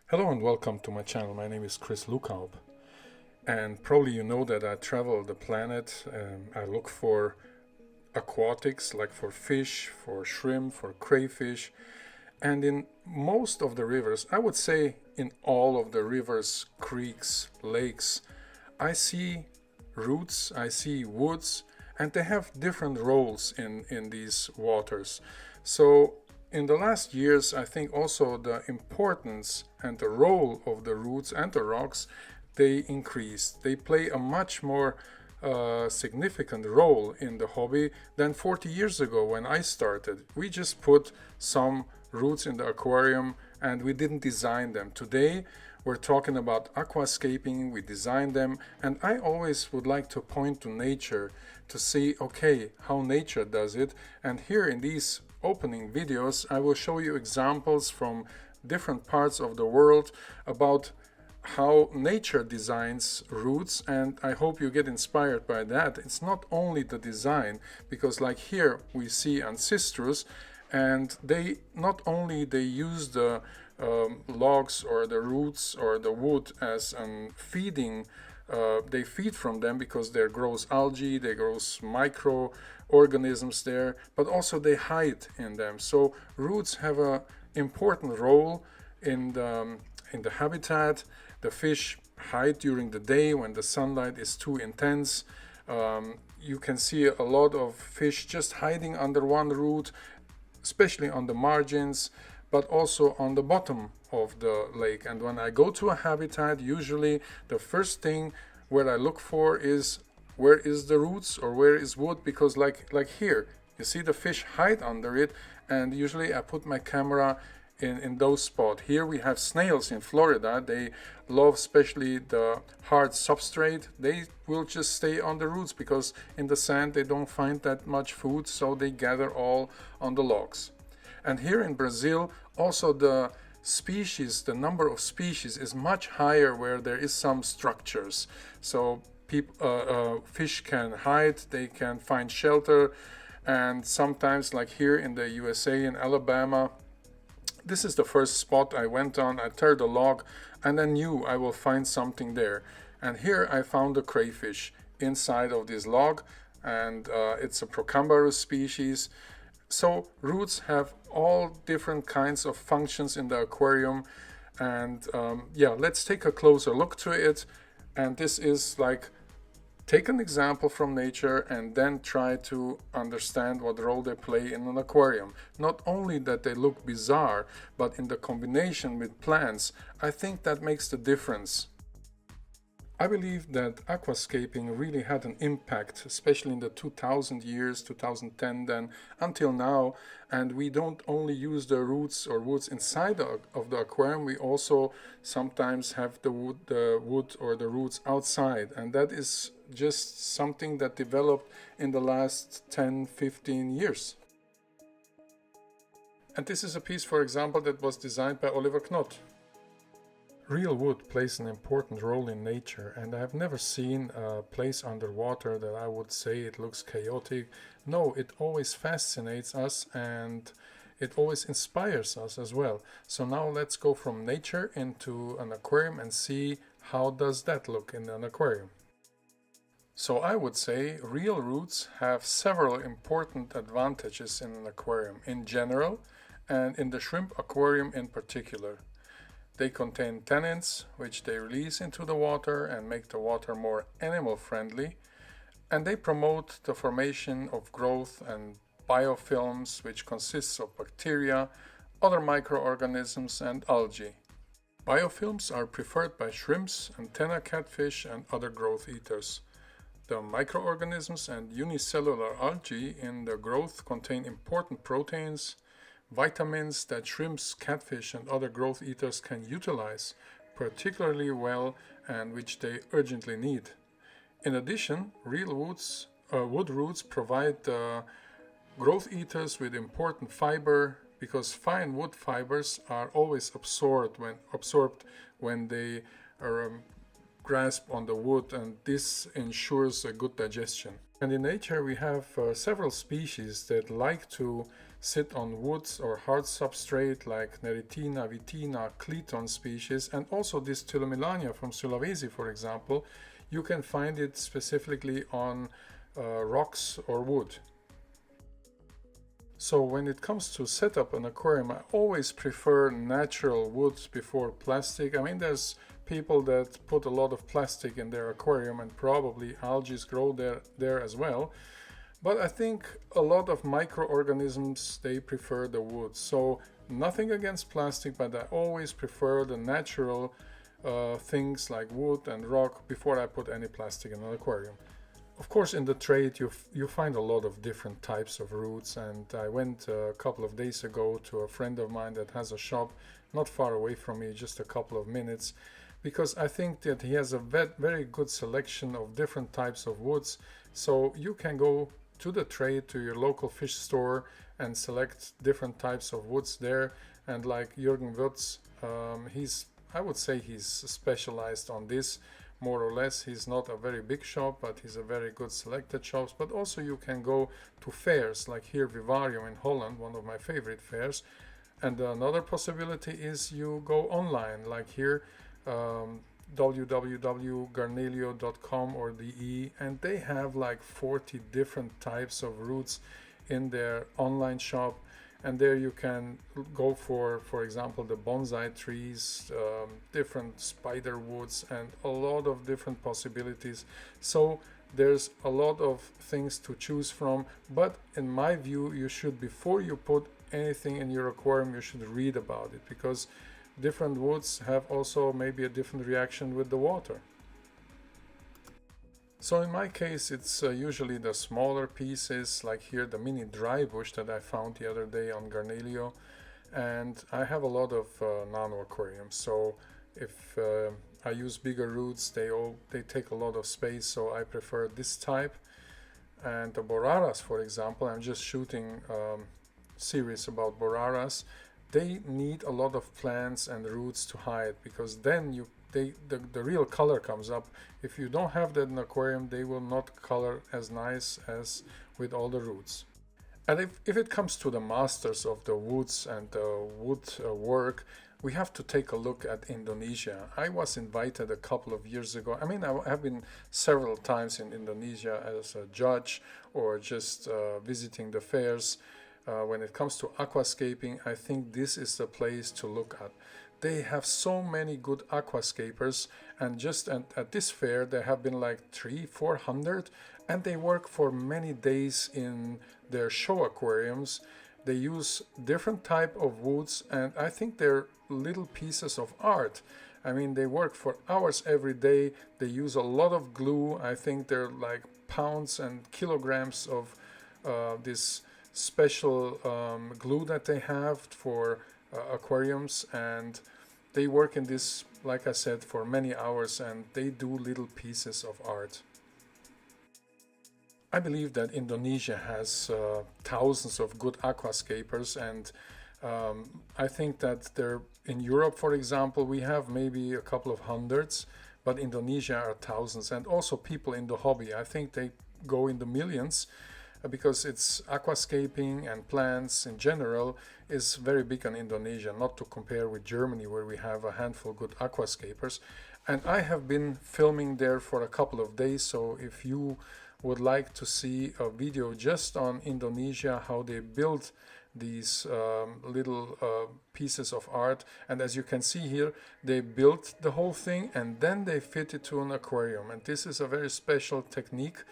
Hello and welcome to my channel. My name is Lukhaup, and probably you know that I travel the planet. I look for aquatics like for fish, for shrimp, for crayfish, and in most of the rivers, I would say in all of the rivers, creeks, lakes, I see roots, I see woods, and they have different roles in these waters. So in the last years, I think also the importance and the role of the roots and the rocks, they increased. They play a much more significant role in the hobby than 40 years ago when I started. We just put some roots in the aquarium and we didn't design them. Today, we're talking about aquascaping, we design them, and I always would like to point to nature to see, okay, how nature does it. And here in these opening videos, I will show you examples from different parts of the world about how nature designs roots, and I hope you get inspired by that. It's not only the design, because like here we see Ancistrus, and they not only they use the logs or the roots or the wood as feeding. They feed from them because there grows algae, there grows microorganisms there, but also they hide in them. So roots have a important role in the habitat. The fish hide during the day when the sunlight is too intense. You can see a lot of fish just hiding under one root, especially on the margins, but also on the bottom of the lake. And when I go to a habitat, usually the first thing where I look for is where is the roots or where is wood, because like here, you see the fish hide under it, and usually I put my camera in those spots. Here we have snails in Florida. They love especially the hard substrate. They will just stay on the roots because in the sand they don't find that much food, so they gather all on the logs. And here in Brazil, also the number of species is much higher where there is some structures. So fish can hide, they can find shelter, and sometimes like here in the USA, in Alabama, this is the first spot I went on. I tear the log and I knew I will find something there. And here I found a crayfish inside of this log, and it's a Procambarus species. So roots have all different kinds of functions in the aquarium, and yeah, let's take a closer look to it. And this is like, take an example from nature and then try to understand what role they play in an aquarium. Not only that they look bizarre, but in the combination with plants, I think that makes the difference. I believe that aquascaping really had an impact, especially in the 2000 years, 2010 then, until now. And we don't only use the roots or woods inside of the aquarium, we also sometimes have the wood or the roots outside. And that is just something that developed in the last 10, 15 years. And this is a piece, for example, that was designed by Oliver Knott. Real wood plays an important role in nature, and I've never seen a place underwater that I would say it looks chaotic. No, it always fascinates us and it always inspires us as well. So now let's go from nature into an aquarium and see how does that look in an aquarium. So I would say real roots have several important advantages in an aquarium in general and in the shrimp aquarium in particular. They contain tannins, which they release into the water and make the water more animal friendly, and they promote the formation of growth and biofilms, which consists of bacteria, other microorganisms, and algae. Biofilms are preferred by shrimps, antenna catfish, and other growth eaters. The microorganisms and unicellular algae in the growth contain important proteins, vitamins that shrimps, catfish, and other growth eaters can utilize particularly well and which they urgently need. In addition, real wood roots provide growth eaters with important fiber, because fine wood fibers are always absorbed when they are grasp on the wood, and this ensures a good digestion. And in nature we have several species that like to sit on woods or hard substrate like Neritina, Vitina, Cliton species, and also this Tylomelania from Sulawesi, for example. You can find it specifically on rocks or wood. So when it comes to set up an aquarium, I always prefer natural woods before plastic. I mean, there's people that put a lot of plastic in their aquarium, and probably algae grow there as well. But I think a lot of microorganisms, they prefer the wood. So nothing against plastic, but I always prefer the natural things like wood and rock before I put any plastic in an aquarium. Of course, in the trade you find a lot of different types of roots, and I went a couple of days ago to a friend of mine that has a shop not far away from me, just a couple of minutes, because I think that he has a very good selection of different types of woods. So you can go to the trade, to your local fish store, and select different types of woods there. And like Jürgen Würz, I would say he's specialized on this. More or less, he's not a very big shop, but he's a very good selected shop. But also you can go to fairs, like here Vivarium in Holland, one of my favorite fairs. And another possibility is you go online, like here www.garnelio.com or DE, and they have like 40 different types of roots in their online shop. And there you can go for example, the bonsai trees, different spider woods, and a lot of different possibilities. So there's a lot of things to choose from. But in my view, you should, before you put anything in your aquarium, you should read about it, because different woods have also maybe a different reaction with the water. So in my case, it's usually the smaller pieces, like here the mini dry bush that I found the other day on Garnelio. And I have a lot of nano aquariums, so if I use bigger roots, they take a lot of space, so I prefer this type. And the boraras, for example, I'm just shooting series about boraras. They need a lot of plants and roots to hide, because then the real color comes up. If you don't have that in an aquarium, they will not color as nice as with all the roots. And if it comes to the masters of the woods and the wood work, we have to take a look at Indonesia. I was invited a couple of years ago. I mean, I have been several times in Indonesia as a judge or just visiting the fairs. When it comes to aquascaping, I think this is the place to look at. They have so many good aquascapers, and just at this fair there have been like 300-400, and they work for many days in their show aquariums. They use different type of woods, and I think they're little pieces of art. I mean, they work for hours every day. They use a lot of glue. I think they're like pounds and kilograms of this special glue that they have for aquariums, and they work in this, like I said, for many hours, and they do little pieces of art. I believe that Indonesia has thousands of good aquascapers, and I think that in Europe, for example, we have maybe a couple of hundreds, but Indonesia are thousands. And also people in the hobby, I think they go in the millions, because it's aquascaping and plants in general is very big in Indonesia, not to compare with Germany, where we have a handful of good aquascapers. And I have been filming there for a couple of days, so if you would like to see a video just on Indonesia, how they build these little pieces of art, and as you can see here, they built the whole thing and then they fit it to an aquarium, and this is a very special technique.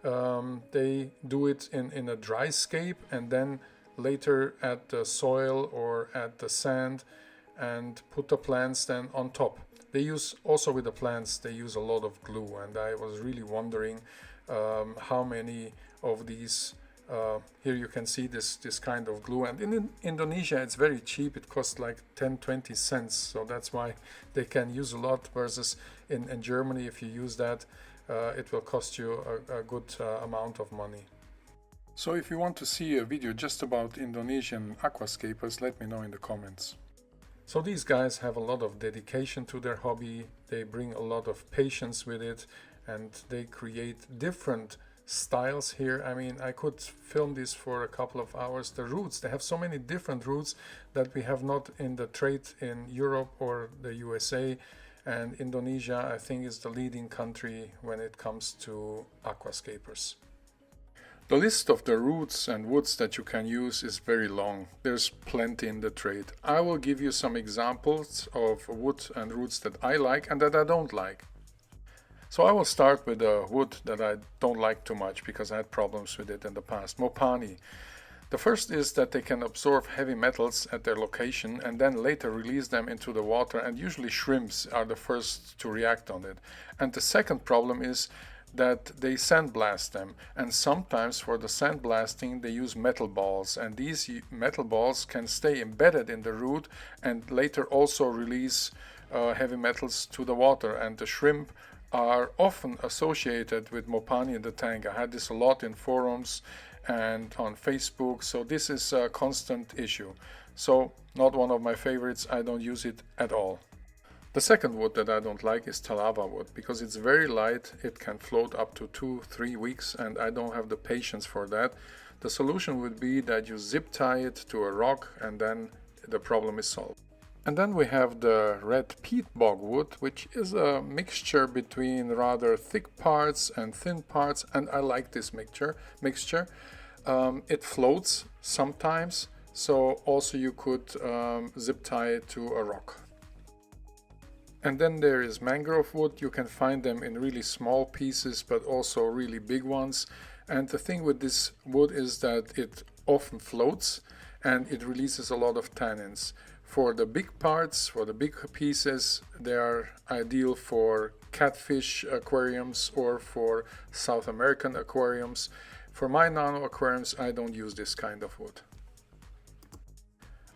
They do it in a dry scape, and then later add the soil or add the sand and put the plants then on top. They use also, with the plants, they use a lot of glue, and I was really wondering how many of these here you can see this kind of glue. And in Indonesia it's very cheap, it costs like 10-20 cents, so that's why they can use a lot, versus in Germany, if you use that, it will cost you a good amount of money. So if you want to see a video just about Indonesian aquascapers, let me know in the comments. So these guys have a lot of dedication to their hobby, they bring a lot of patience with it, and they create different styles here. I mean, I could film this for a couple of hours. The roots, they have so many different roots that we have not in the trade in Europe or the USA. And Indonesia, I think, is the leading country when it comes to aquascapers. The list of the roots and woods that you can use is very long. There's plenty in the trade. I will give you some examples of wood and roots that I like and that I don't like. So I will start with a wood that I don't like too much because I had problems with it in the past, Mopani. The first is that they can absorb heavy metals at their location and then later release them into the water, and usually shrimps are the first to react on it. And the second problem is that they sandblast them, and sometimes for the sandblasting they use metal balls, and these metal balls can stay embedded in the root and later also release heavy metals to the water, and the shrimp are often associated with Mopani in the tank. I had this a lot in forums and on Facebook, so this is a constant issue. So not one of my favorites, I don't use it at all. The second wood that I don't like is Talava wood because it's very light, it can float up to 2-3 weeks, and I don't have the patience for that. The solution would be that you zip tie it to a rock and then the problem is solved. And then we have the red peat bog wood, which is a mixture between rather thick parts and thin parts, and I like this mixture. It floats sometimes, so also you could zip tie it to a rock. And then there is mangrove wood. You can find them in really small pieces but also really big ones. And the thing with this wood is that it often floats and it releases a lot of tannins. For the big parts, for the big pieces, they are ideal for catfish aquariums or for South American aquariums. For my nano aquariums, I don't use this kind of wood.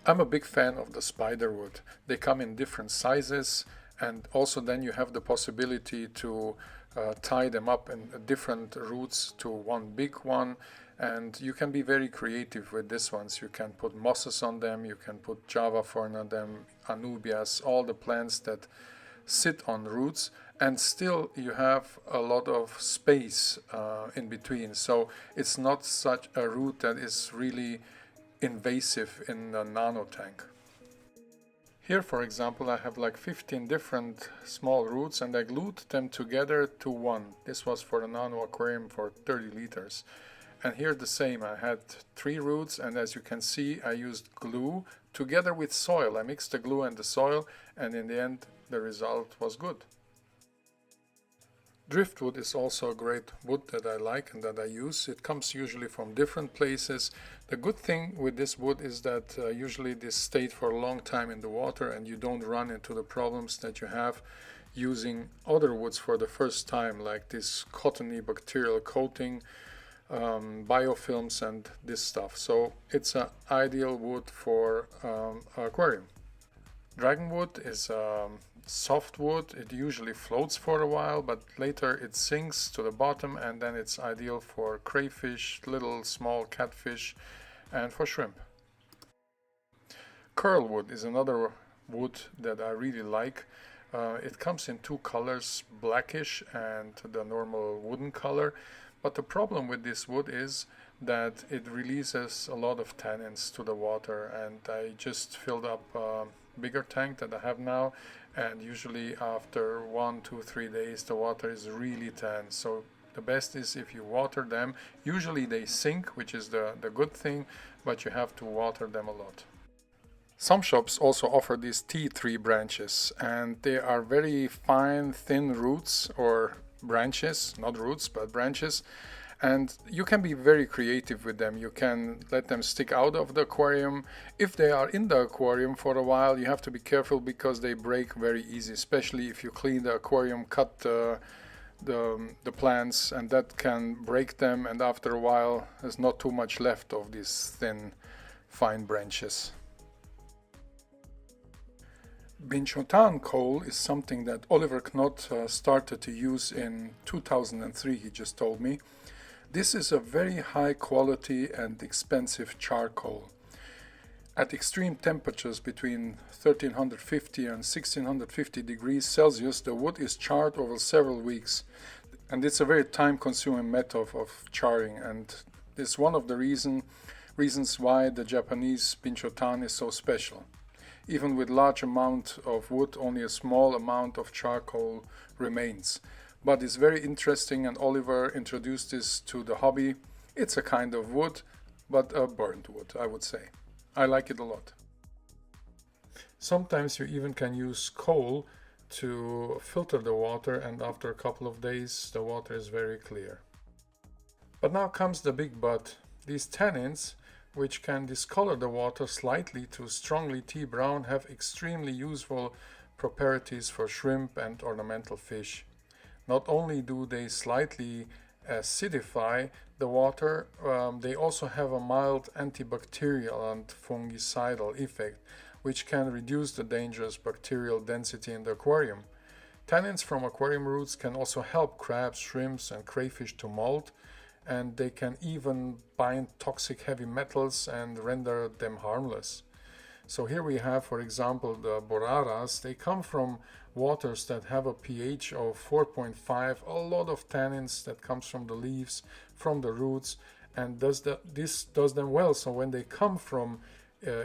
I'm a big fan of the spider wood. They come in different sizes, and also then you have the possibility to tie them up in different roots to one big one, and you can be very creative with these ones. You can put mosses on them, you can put Java fern on them, anubias, all the plants that sit on roots, and still you have a lot of space in between, so it's not such a root that is really invasive in a nano tank. Here, for example, I have like 15 different small roots and I glued them together to one. This was for a nano aquarium for 30 liters. And here the same, I had 3 roots, and as you can see I used glue together with soil. I mixed the glue and the soil, and in the end the result was good. Driftwood is also a great wood that I like and that I use. It comes usually from different places. The good thing with this wood is that usually this stayed for a long time in the water and you don't run into the problems that you have using other woods for the first time, like this cottony bacterial coating, biofilms and this stuff. So it's an ideal wood for aquarium. Dragonwood is soft wood. It usually floats for a while, but later it sinks to the bottom, and then it's ideal for crayfish, little small catfish, and for shrimp. Curlwood is another wood that I really like. It comes in 2 colors, blackish and the normal wooden color, but the problem with this wood is that it releases a lot of tannins to the water, and I just filled up a bigger tank that I have now, and usually after 1, 2, 3 days the water is really tan. So the best is if you water them. Usually they sink, which is the good thing, but you have to water them a lot. Some shops also offer these tea tree branches, and they are very fine thin roots or branches, not roots but branches, and you can be very creative with them. You can let them stick out of the aquarium. If they are in the aquarium for a while, you have to be careful because they break very easy, especially if you clean the aquarium, cut the plants, and that can break them, and after a while there's not too much left of these thin fine branches. Binchotan coal is something that Oliver Knott started to use in 2003, he just told me. This is a very high quality and expensive charcoal. At extreme temperatures between 1350 and 1650 degrees Celsius, the wood is charred over several weeks. And it's a very time-consuming method of charring, and it's one of the reasons why the Japanese Pinchotan is so special. Even with large amount of wood, only a small amount of charcoal remains. But it's very interesting, and Oliver introduced this to the hobby. It's a kind of wood, but a burnt wood, I would say. I like it a lot. Sometimes you even can use coal to filter the water, and after a couple of days the water is very clear. But now comes the big but. These tannins, which can discolor the water slightly to strongly tea brown, have extremely useful properties for shrimp and ornamental fish. Not only do they slightly acidify the water, they also have a mild antibacterial and fungicidal effect, which can reduce the dangerous bacterial density in the aquarium. Tannins from aquarium roots can also help crabs, shrimps, and crayfish to molt, and they can even bind toxic heavy metals and render them harmless. So here we have, for example, the boraras. They come from waters that have a pH of 4.5, a lot of tannins that comes from the leaves, from the roots, and this does them well. So when they come from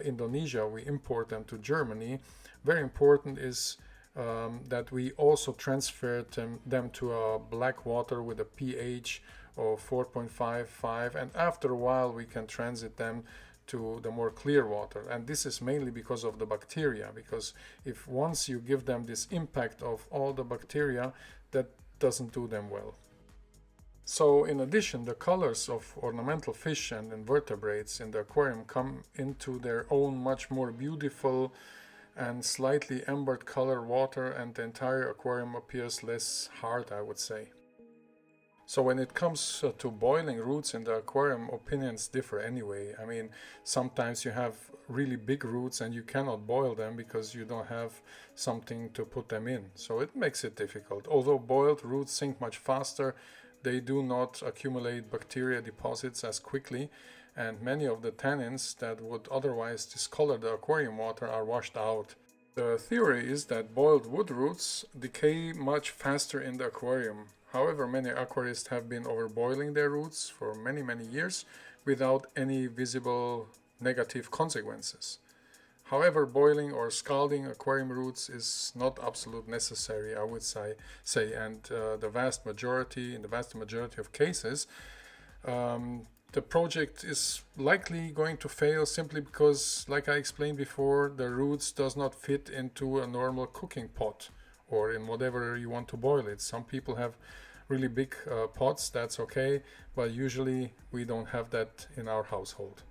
Indonesia, we import them to Germany. Very important is that we also transfer them to a black water with a pH of 4.55, and after a while we can transit them to the more clear water. And this is mainly because of the bacteria, because if once you give them this impact of all the bacteria, that doesn't do them well. So in addition, the colors of ornamental fish and invertebrates in the aquarium come into their own much more beautiful and slightly ambered color water, and the entire aquarium appears less hard, I would say. So when it comes to boiling roots in the aquarium, opinions differ anyway. I mean, sometimes you have really big roots and you cannot boil them because you don't have something to put them in. So it makes it difficult. Although boiled roots sink much faster, they do not accumulate bacteria deposits as quickly, and many of the tannins that would otherwise discolor the aquarium water are washed out. The theory is that boiled wood roots decay much faster in the aquarium. However, many aquarists have been overboiling their roots for many years without any visible negative consequences. However, boiling or scalding aquarium roots is not absolute necessary, I would say, and in the vast majority of cases, the project is likely going to fail simply because, like I explained before, the roots does not fit into a normal cooking pot or in whatever you want to boil it. Some people have really big pots, that's okay, but usually we don't have that in our household.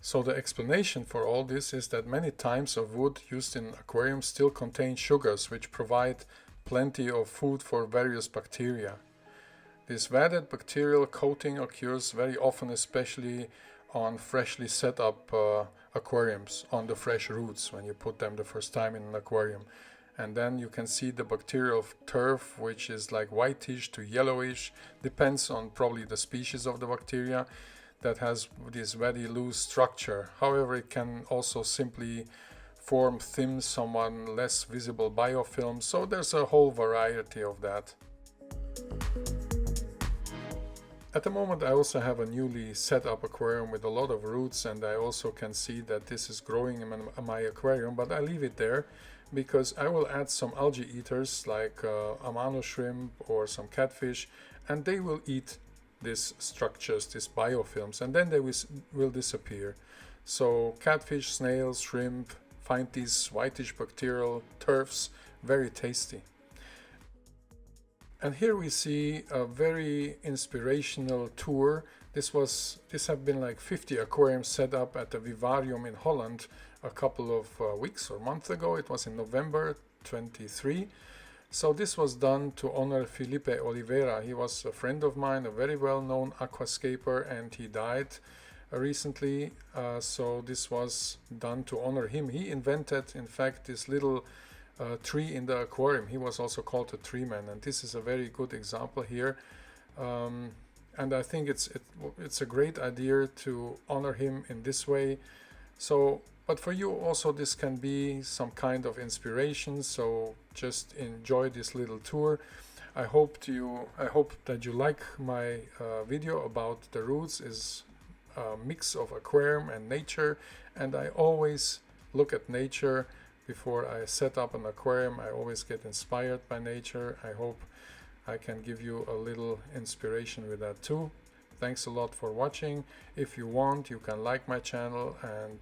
So the explanation for all this is that many types of wood used in aquariums still contain sugars, which provide plenty of food for various bacteria. This wadded bacterial coating occurs very often, especially on freshly set up aquariums, on the fresh roots when you put them the first time in an aquarium. And then you can see the bacterial turf, which is like whitish to yellowish, depends on probably the species of the bacteria, that has this very loose structure. However, it can also simply form thin, somewhat less visible biofilms, so there's a whole variety of that. At the moment I also have a newly set up aquarium with a lot of roots, and I also can see that this is growing in my aquarium, but I leave it there because I will add some algae eaters like amano shrimp or some catfish, and they will eat these structures, these biofilms, and then they will disappear. So catfish, snails, shrimp find these whitish bacterial turfs very tasty. And here we see a very inspirational tour. This have been like 50 aquariums set up at the Vivarium in Holland a couple of weeks or months ago. It was in November 23. So this was done to honor Felipe Oliveira. He was a friend of mine, a very well-known aquascaper, and he died recently. So this was done to honor him. He invented, in fact, this little tree in the aquarium. He was also called a tree man, and this is a very good example here. And I think it's a great idea to honor him in this way. So, but for you also this can be some kind of inspiration, so just enjoy this little tour. I hope that you like my video about the roots. Is a mix of aquarium and nature, and I always look at nature before I set up an aquarium. I always get inspired by nature. I hope I can give you a little inspiration with that too. Thanks a lot for watching. If you want, you can like my channel and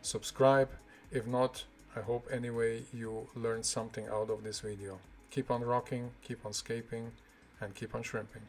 subscribe. If not, I hope anyway you learned something out of this video. Keep on rocking, keep on scaping, and keep on shrimping.